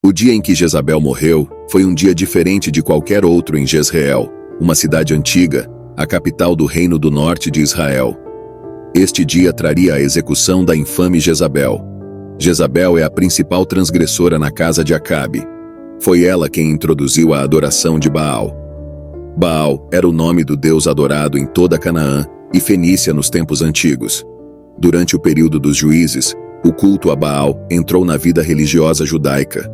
O dia em que Jezabel morreu foi um dia diferente de qualquer outro em Jezreel, uma cidade antiga, a capital do reino do norte de Israel. Este dia traria a execução da infame Jezabel. Jezabel é a principal transgressora na casa de Acabe. Foi ela quem introduziu a adoração de Baal. Baal era o nome do deus adorado em toda Canaã e Fenícia nos tempos antigos. Durante o período dos juízes, o culto a Baal entrou na vida religiosa judaica.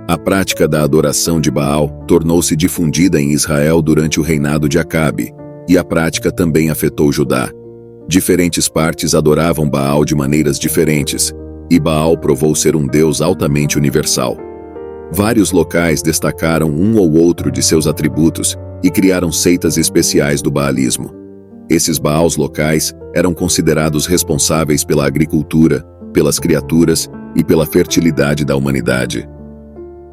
A prática da adoração de Baal tornou-se difundida em Israel durante o reinado de Acabe, e a prática também afetou Judá. Diferentes partes adoravam Baal de maneiras diferentes, e Baal provou ser um deus altamente universal. Vários locais destacaram um ou outro de seus atributos e criaram seitas especiais do baalismo. Esses Baals locais eram considerados responsáveis pela agricultura, pelas criaturas e pela fertilidade da humanidade.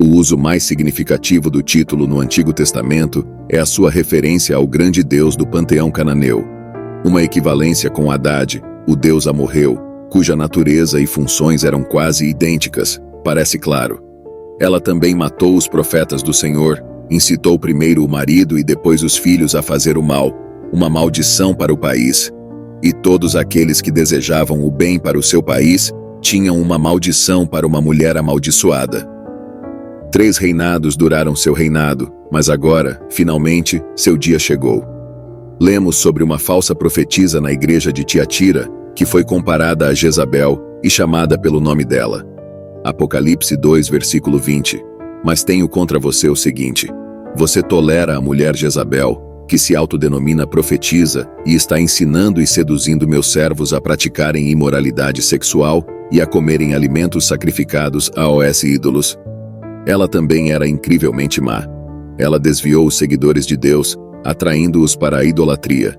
O uso mais significativo do título no Antigo Testamento é a sua referência ao grande deus do panteão cananeu. Uma equivalência com Haddad, o deus amorreu, cuja natureza e funções eram quase idênticas, parece claro. Ela também matou os profetas do Senhor, incitou primeiro o marido e depois os filhos a fazer o mal, uma maldição para o país. E todos aqueles que desejavam o bem para o seu país tinham uma maldição para uma mulher amaldiçoada. 3 reinados duraram seu reinado, mas agora, finalmente, seu dia chegou. Lemos sobre uma falsa profetisa na igreja de Tiatira, que foi comparada a Jezabel e chamada pelo nome dela. Apocalipse 2, versículo 20. Mas tenho contra você o seguinte: você tolera a mulher Jezabel, que se autodenomina profetisa e está ensinando e seduzindo meus servos a praticarem imoralidade sexual e a comerem alimentos sacrificados aos ídolos. Ela também era incrivelmente má. Ela desviou os seguidores de Deus, atraindo-os para a idolatria.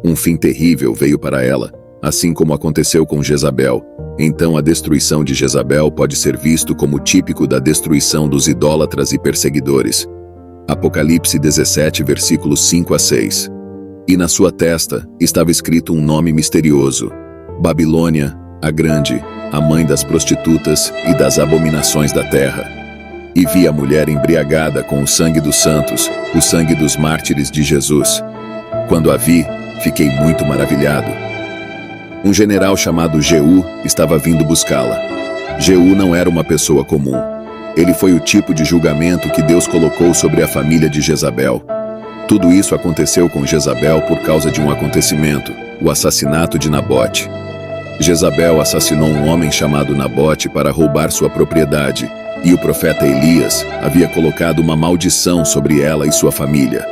Um fim terrível veio para ela, assim como aconteceu com Jezabel. Então a destruição de Jezabel pode ser visto como típico da destruição dos idólatras e perseguidores. Apocalipse 17, versículos 5 a 6. E na sua testa estava escrito um nome misterioso: Babilônia, a Grande, a mãe das prostitutas e das abominações da terra. E vi a mulher embriagada com o sangue dos santos, o sangue dos mártires de Jesus. Quando a vi, fiquei muito maravilhado. Um general chamado Jeú estava vindo buscá-la. Jeú não era uma pessoa comum. Ele foi o tipo de julgamento que Deus colocou sobre a família de Jezabel. Tudo isso aconteceu com Jezabel por causa de um acontecimento, o assassinato de Nabote. Jezabel assassinou um homem chamado Nabote para roubar sua propriedade, e o profeta Elias havia colocado uma maldição sobre ela e sua família.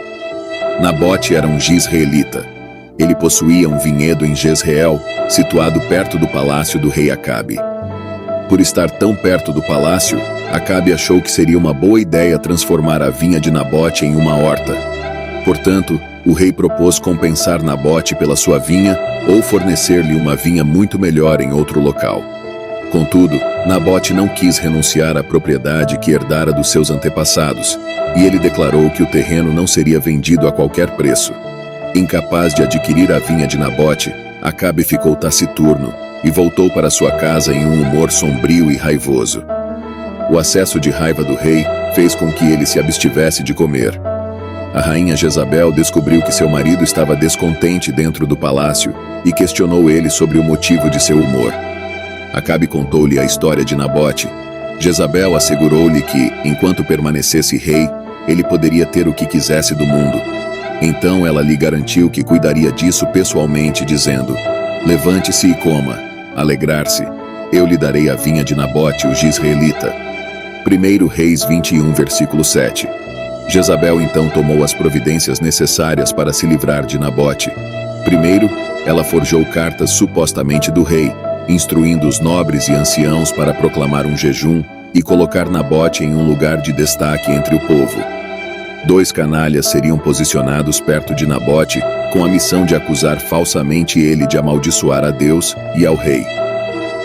Nabote era um jezreelita. Ele possuía um vinhedo em Jezreel, situado perto do palácio do rei Acabe. Por estar tão perto do palácio, Acabe achou que seria uma boa ideia transformar a vinha de Nabote em uma horta. Portanto, o rei propôs compensar Nabote pela sua vinha ou fornecer-lhe uma vinha muito melhor em outro local. Contudo, Nabote não quis renunciar à propriedade que herdara dos seus antepassados, e ele declarou que o terreno não seria vendido a qualquer preço. Incapaz de adquirir a vinha de Nabote, Acabe ficou taciturno e voltou para sua casa em um humor sombrio e raivoso. O acesso de raiva do rei fez com que ele se abstivesse de comer. A rainha Jezabel descobriu que seu marido estava descontente dentro do palácio e questionou ele sobre o motivo de seu humor. Acabe contou-lhe a história de Nabote. Jezabel assegurou-lhe que, enquanto permanecesse rei, ele poderia ter o que quisesse do mundo. Então ela lhe garantiu que cuidaria disso pessoalmente, dizendo: levante-se e coma, alegrar-se. Eu lhe darei a vinha de Nabote, o jezreelita. 1 Reis 21, versículo 7. Jezabel então tomou as providências necessárias para se livrar de Nabote. Primeiro, ela forjou cartas supostamente do rei, instruindo os nobres e anciãos para proclamar um jejum e colocar Nabote em um lugar de destaque entre o povo. 2 canalhas seriam posicionados perto de Nabote com a missão de acusar falsamente ele de amaldiçoar a Deus e ao rei.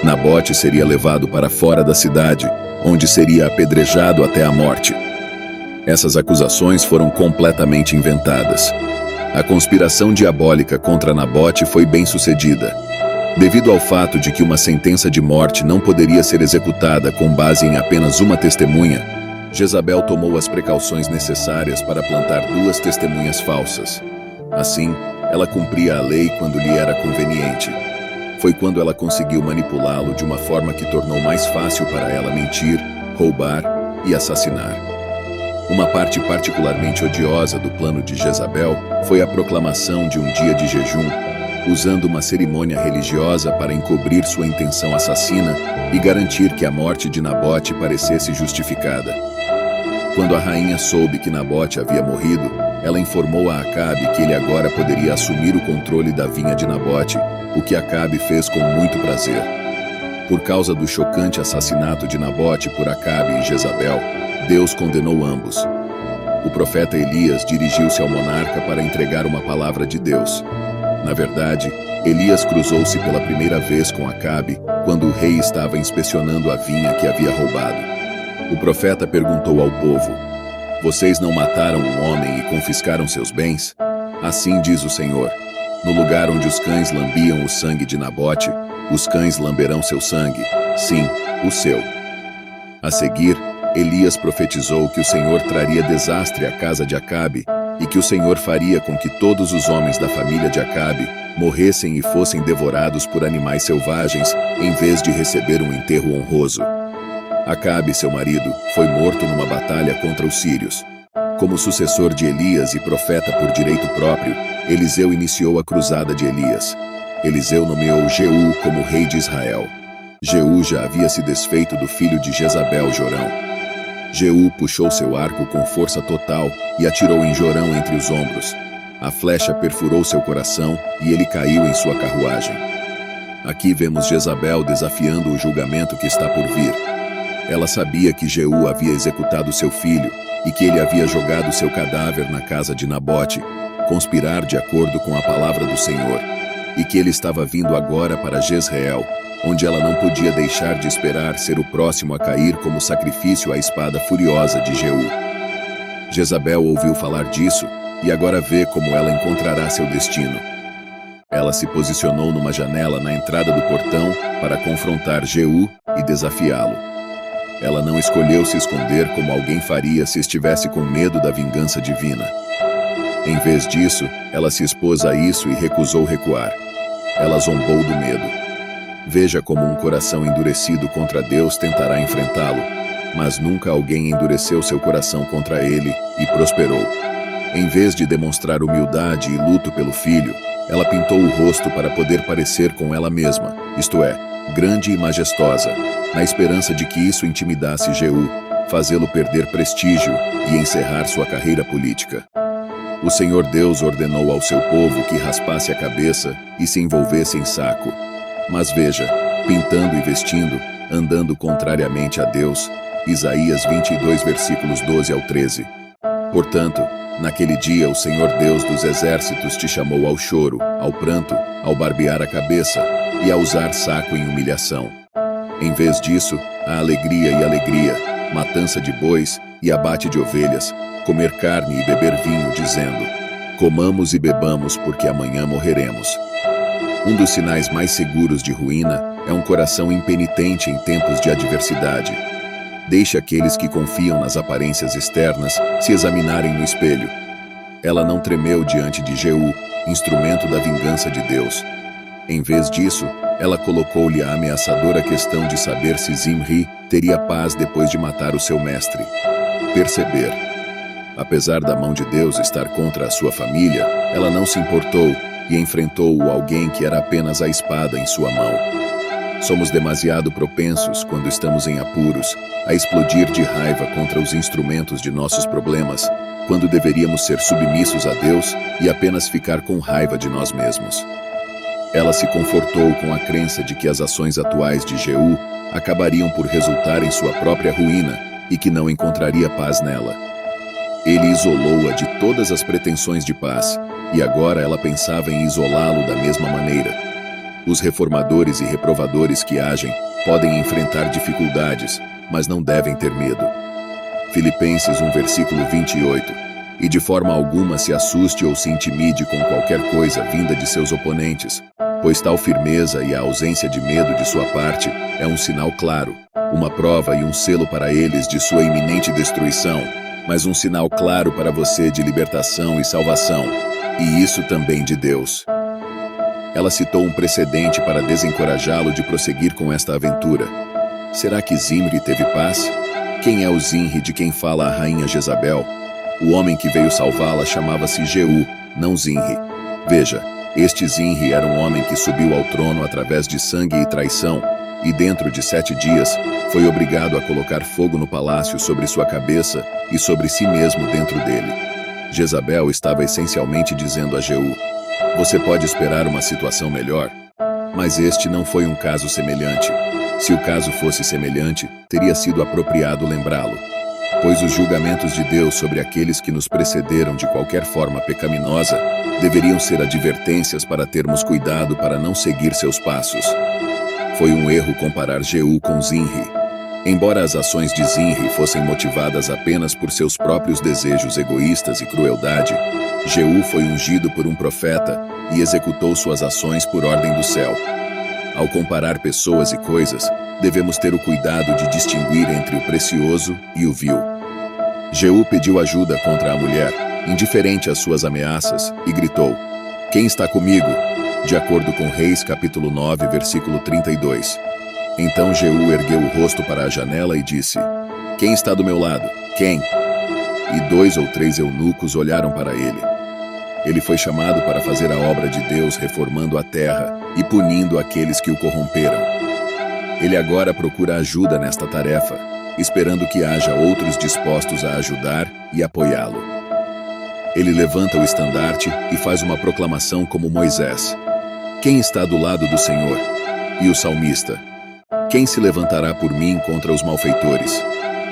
Nabote seria levado para fora da cidade, onde seria apedrejado até a morte. Essas acusações foram completamente inventadas. A conspiração diabólica contra Nabote foi bem sucedida. Devido ao fato de que uma sentença de morte não poderia ser executada com base em apenas uma testemunha, Jezabel tomou as precauções necessárias para plantar 2 testemunhas falsas. Assim, ela cumpria a lei quando lhe era conveniente. Foi quando ela conseguiu manipulá-lo de uma forma que tornou mais fácil para ela mentir, roubar e assassinar. Uma parte particularmente odiosa do plano de Jezabel foi a proclamação de um dia de jejum, usando uma cerimônia religiosa para encobrir sua intenção assassina e garantir que a morte de Nabote parecesse justificada. Quando a rainha soube que Nabote havia morrido, ela informou a Acabe que ele agora poderia assumir o controle da vinha de Nabote, o que Acabe fez com muito prazer. Por causa do chocante assassinato de Nabote por Acabe e Jezabel, Deus condenou ambos. O profeta Elias dirigiu-se ao monarca para entregar uma palavra de Deus. Na verdade, Elias cruzou-se pela primeira vez com Acabe quando o rei estava inspecionando a vinha que havia roubado. O profeta perguntou ao povo: "Vocês não mataram um homem e confiscaram seus bens? Assim diz o Senhor: no lugar onde os cães lambiam o sangue de Nabote, os cães lamberão seu sangue, sim, o seu." A seguir, Elias profetizou que o Senhor traria desastre à casa de Acabe e que o Senhor faria com que todos os homens da família de Acabe morressem e fossem devorados por animais selvagens em vez de receber um enterro honroso. Acabe, seu marido, foi morto numa batalha contra os sírios. Como sucessor de Elias e profeta por direito próprio, Eliseu iniciou a cruzada de Elias. Eliseu nomeou Jeú como rei de Israel. Jeú já havia se desfeito do filho de Jezabel, Jorão. Jeú puxou seu arco com força total e atirou em Jorão entre os ombros. A flecha perfurou seu coração e ele caiu em sua carruagem. Aqui vemos Jezabel desafiando o julgamento que está por vir. Ela sabia que Jeú havia executado seu filho e que ele havia jogado seu cadáver na casa de Nabote, conspirar de acordo com a palavra do Senhor, e que ele estava vindo agora para Jezreel, onde ela não podia deixar de esperar ser o próximo a cair como sacrifício à espada furiosa de Jeú. Jezabel ouviu falar disso e agora vê como ela encontrará seu destino. Ela se posicionou numa janela na entrada do portão para confrontar Jeú e desafiá-lo. Ela não escolheu se esconder como alguém faria se estivesse com medo da vingança divina. Em vez disso, ela se expôs a isso e recusou recuar. Ela zombou do medo. Veja como um coração endurecido contra Deus tentará enfrentá-lo, mas nunca alguém endureceu seu coração contra ele e prosperou. Em vez de demonstrar humildade e luto pelo filho, ela pintou o rosto para poder parecer com ela mesma, isto é, grande e majestosa, na esperança de que isso intimidasse Jeú, fazê-lo perder prestígio e encerrar sua carreira política. O Senhor Deus ordenou ao seu povo que raspasse a cabeça e se envolvesse em saco. Mas veja, pintando e vestindo, andando contrariamente a Deus, Isaías 22, versículos 12 ao 13. Portanto, naquele dia o Senhor Deus dos exércitos te chamou ao choro, ao pranto, ao barbear a cabeça e a usar saco em humilhação. Em vez disso, a alegria e alegria, matança de bois e abate de ovelhas, comer carne e beber vinho, dizendo: comamos e bebamos porque amanhã morreremos. Um dos sinais mais seguros de ruína é um coração impenitente em tempos de adversidade. Deixe aqueles que confiam nas aparências externas se examinarem no espelho. Ela não tremeu diante de Jeú, instrumento da vingança de Deus. Em vez disso, ela colocou-lhe a ameaçadora questão de saber se Zimri teria paz depois de matar o seu mestre. Perceber. Apesar da mão de Deus estar contra a sua família, ela não se importou e enfrentou alguém que era apenas a espada em sua mão. Somos demasiado propensos, quando estamos em apuros, a explodir de raiva contra os instrumentos de nossos problemas, quando deveríamos ser submissos a Deus e apenas ficar com raiva de nós mesmos. Ela se confortou com a crença de que as ações atuais de Jeú acabariam por resultar em sua própria ruína e que não encontraria paz nela. Ele isolou-a de todas as pretensões de paz, e agora ela pensava em isolá-lo da mesma maneira. Os reformadores e reprovadores que agem podem enfrentar dificuldades, mas não devem ter medo. Filipenses 1, versículo 28. E de forma alguma se assuste ou se intimide com qualquer coisa vinda de seus oponentes. pois tal firmeza e a ausência de medo de sua parte é um sinal claro, uma prova e um selo para eles de sua iminente destruição, mas um sinal claro para você de libertação e salvação, e isso também de Deus. Ela citou um precedente para desencorajá-lo de prosseguir com esta aventura. Será que Zimri teve paz? Quem é o Zimri de quem fala a rainha Jezabel? O homem que veio salvá-la chamava-se Jeú, não Zimri. Veja, este Zimri era um homem que subiu ao trono através de sangue e traição, e dentro de 7 dias, foi obrigado a colocar fogo no palácio sobre sua cabeça e sobre si mesmo dentro dele. Jezabel estava essencialmente dizendo a Jeú: você pode esperar uma situação melhor? Mas este não foi um caso semelhante. Se o caso fosse semelhante, teria sido apropriado lembrá-lo. Pois os julgamentos de Deus sobre aqueles que nos precederam de qualquer forma pecaminosa deveriam ser advertências para termos cuidado para não seguir seus passos. Foi um erro comparar Jeú com Zimri. Embora as ações de Zimri fossem motivadas apenas por seus próprios desejos egoístas e crueldade, Jeú foi ungido por um profeta e executou suas ações por ordem do céu. Ao comparar pessoas e coisas, devemos ter o cuidado de distinguir entre o precioso e o vil. Jeú pediu ajuda contra a mulher, indiferente às suas ameaças, e gritou: quem está comigo? De acordo com Reis capítulo 9, versículo 32. Então Jeú ergueu o rosto para a janela e disse: quem está do meu lado? Quem? E 2 ou 3 eunucos olharam para ele. Ele foi chamado para fazer a obra de Deus reformando a terra e punindo aqueles que o corromperam. Ele agora procura ajuda nesta tarefa, esperando que haja outros dispostos a ajudar e apoiá-lo. Ele levanta o estandarte e faz uma proclamação como Moisés: quem está do lado do Senhor? E o salmista: quem se levantará por mim contra os malfeitores?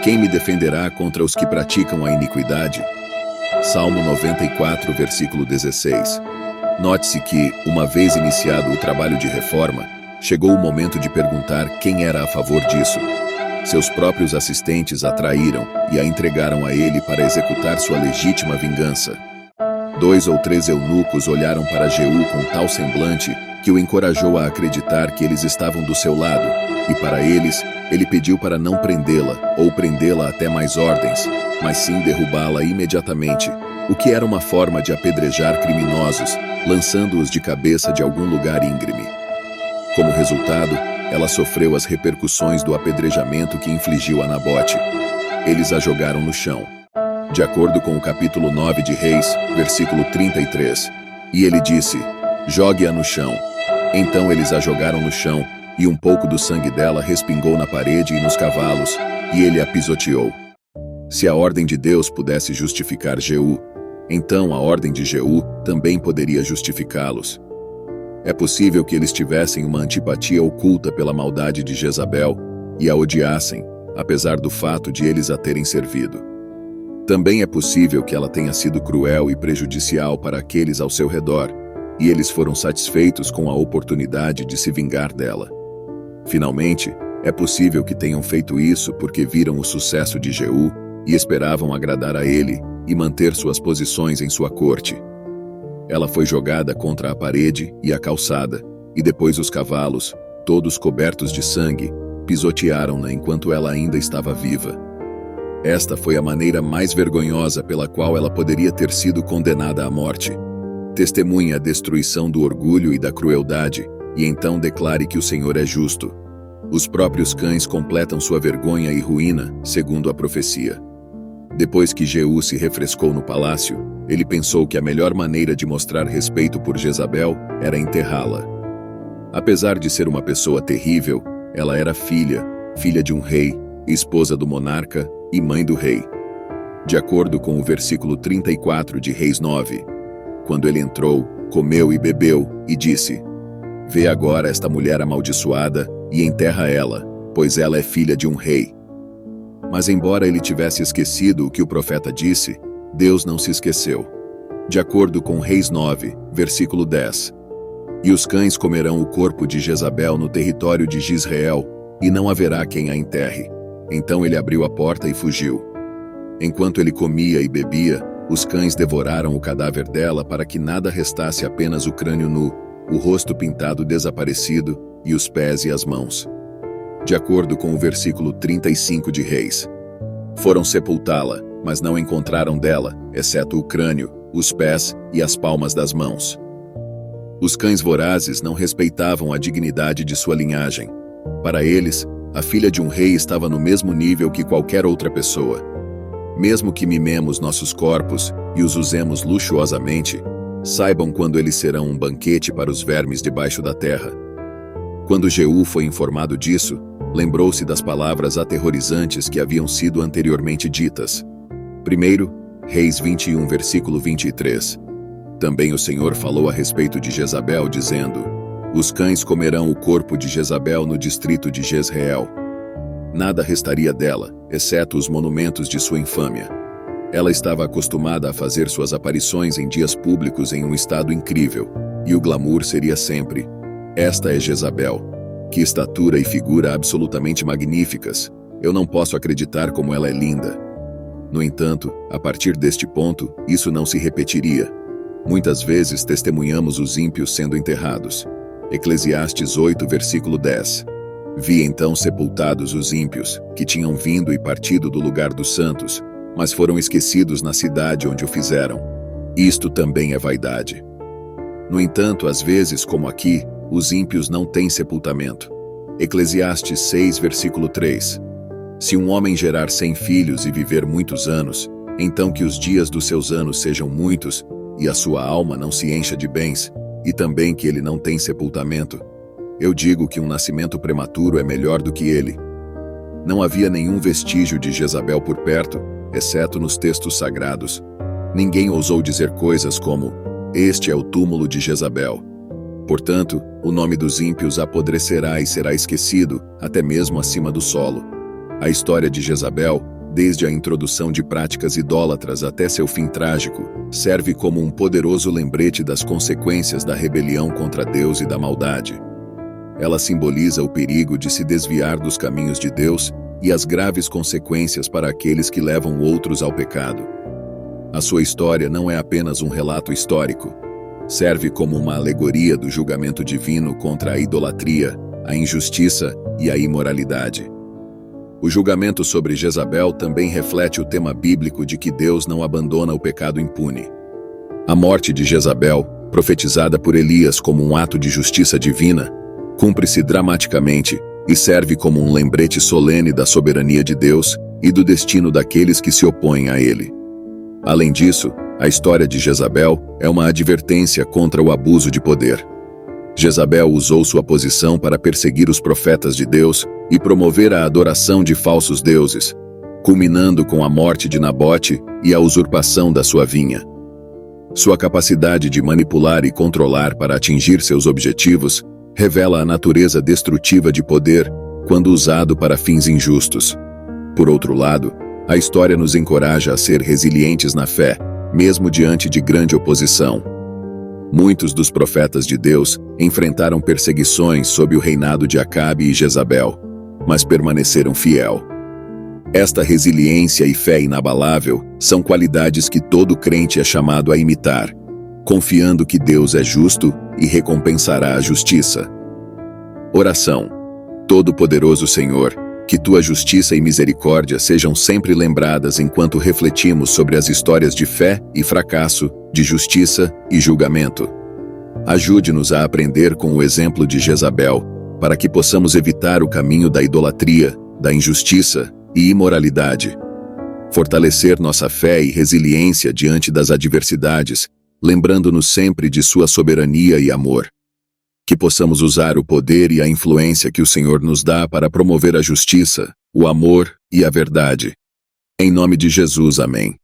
Quem me defenderá contra os que praticam a iniquidade? Salmo 94, versículo 16. Note-se que, uma vez iniciado o trabalho de reforma, chegou o momento de perguntar quem era a favor disso. Seus próprios assistentes a traíram e a entregaram a ele para executar sua legítima vingança. 2 ou 3 eunucos olharam para Jeú com tal semblante que o encorajou a acreditar que eles estavam do seu lado, e para eles, ele pediu para não prendê-la ou prendê-la até mais ordens, mas sim derrubá-la imediatamente, o que era uma forma de apedrejar criminosos, lançando-os de cabeça de algum lugar íngreme. Como resultado, ela sofreu as repercussões do apedrejamento que infligiu a Nabote. Eles a jogaram no chão. De acordo com o capítulo 9 de Reis, versículo 33, e ele disse: jogue-a no chão. Então eles a jogaram no chão, e um pouco do sangue dela respingou na parede e nos cavalos, e ele a pisoteou. Se a ordem de Deus pudesse justificar Jeú, então a ordem de Jeú também poderia justificá-los. É possível que eles tivessem uma antipatia oculta pela maldade de Jezabel e a odiassem, apesar do fato de eles a terem servido. Também é possível que ela tenha sido cruel e prejudicial para aqueles ao seu redor, e eles foram satisfeitos com a oportunidade de se vingar dela. Finalmente, é possível que tenham feito isso porque viram o sucesso de Jeú e esperavam agradar a ele e manter suas posições em sua corte. Ela foi jogada contra a parede e a calçada, e depois os cavalos, todos cobertos de sangue, pisotearam-na enquanto ela ainda estava viva. Esta foi a maneira mais vergonhosa pela qual ela poderia ter sido condenada à morte. Testemunhe a destruição do orgulho e da crueldade, e então declare que o Senhor é justo. Os próprios cães completam sua vergonha e ruína, segundo a profecia. Depois que Jeú se refrescou no palácio, ele pensou que a melhor maneira de mostrar respeito por Jezabel era enterrá-la. Apesar de ser uma pessoa terrível, ela era filha de um rei, esposa do monarca e mãe do rei. De acordo com o versículo 34 de Reis 9, quando ele entrou, comeu e bebeu, e disse: vê agora esta mulher amaldiçoada e enterra ela, pois ela é filha de um rei. Mas embora ele tivesse esquecido o que o profeta disse, Deus não se esqueceu. De acordo com Reis 9, versículo 10. E os cães comerão o corpo de Jezabel no território de Jezreel, e não haverá quem a enterre. Então ele abriu a porta e fugiu. Enquanto ele comia e bebia, os cães devoraram o cadáver dela para que nada restasse, apenas o crânio nu, o rosto pintado desaparecido e os pés e as mãos. De acordo com o versículo 35 de Reis. Foram sepultá-la, mas não encontraram dela, exceto o crânio, os pés e as palmas das mãos. Os cães vorazes não respeitavam a dignidade de sua linhagem. Para eles, a filha de um rei estava no mesmo nível que qualquer outra pessoa. Mesmo que mimemos nossos corpos e os usemos luxuosamente, saibam quando eles serão um banquete para os vermes debaixo da terra. Quando Jeú foi informado disso, lembrou-se das palavras aterrorizantes que haviam sido anteriormente ditas. Primeiro, Reis 21, versículo 23. Também o Senhor falou a respeito de Jezabel, dizendo: os cães comerão o corpo de Jezabel no distrito de Jezreel. Nada restaria dela, exceto os monumentos de sua infâmia. Ela estava acostumada a fazer suas aparições em dias públicos em um estado incrível, e o glamour seria sempre: esta é Jezabel. Que estatura e figura absolutamente magníficas! Eu não posso acreditar como ela é linda. No entanto, a partir deste ponto, isso não se repetiria. Muitas vezes testemunhamos os ímpios sendo enterrados. Eclesiastes 8, versículo 10. Vi então sepultados os ímpios, que tinham vindo e partido do lugar dos santos, mas foram esquecidos na cidade onde o fizeram. Isto também é vaidade. No entanto, às vezes, como aqui, os ímpios não têm sepultamento. Eclesiastes 6, versículo 3. Se um homem gerar 100 filhos e viver muitos anos, então que os dias dos seus anos sejam muitos, e a sua alma não se encha de bens, e também que ele não tem sepultamento. Eu digo que um nascimento prematuro é melhor do que ele. Não havia nenhum vestígio de Jezabel por perto, exceto nos textos sagrados. Ninguém ousou dizer coisas como: este é o túmulo de Jezabel. Portanto, o nome dos ímpios apodrecerá e será esquecido, até mesmo acima do solo. A história de Jezabel, desde a introdução de práticas idólatras até seu fim trágico, serve como um poderoso lembrete das consequências da rebelião contra Deus e da maldade. Ela simboliza o perigo de se desviar dos caminhos de Deus e as graves consequências para aqueles que levam outros ao pecado. A sua história não é apenas um relato histórico. Serve como uma alegoria do julgamento divino contra a idolatria, a injustiça e a imoralidade. O julgamento sobre Jezabel também reflete o tema bíblico de que Deus não abandona o pecado impune. A morte de Jezabel, profetizada por Elias como um ato de justiça divina, cumpre-se dramaticamente e serve como um lembrete solene da soberania de Deus e do destino daqueles que se opõem a ele. Além disso, a história de Jezabel é uma advertência contra o abuso de poder. Jezabel usou sua posição para perseguir os profetas de Deus e promover a adoração de falsos deuses, culminando com a morte de Nabote e a usurpação da sua vinha. Sua capacidade de manipular e controlar para atingir seus objetivos revela a natureza destrutiva de poder quando usado para fins injustos. Por outro lado, a história nos encoraja a ser resilientes na fé, mesmo diante de grande oposição. Muitos dos profetas de Deus enfrentaram perseguições sob o reinado de Acabe e Jezabel, mas permaneceram fiel. Esta resiliência e fé inabalável são qualidades que todo crente é chamado a imitar, confiando que Deus é justo e recompensará a justiça. Oração. Todo-Poderoso Senhor, que tua justiça e misericórdia sejam sempre lembradas enquanto refletimos sobre as histórias de fé e fracasso, de justiça e julgamento. Ajude-nos a aprender com o exemplo de Jezabel, para que possamos evitar o caminho da idolatria, da injustiça e imoralidade. Fortalecer nossa fé e resiliência diante das adversidades, lembrando-nos sempre de sua soberania e amor. Que possamos usar o poder e a influência que o Senhor nos dá para promover a justiça, o amor e a verdade. Em nome de Jesus, amém.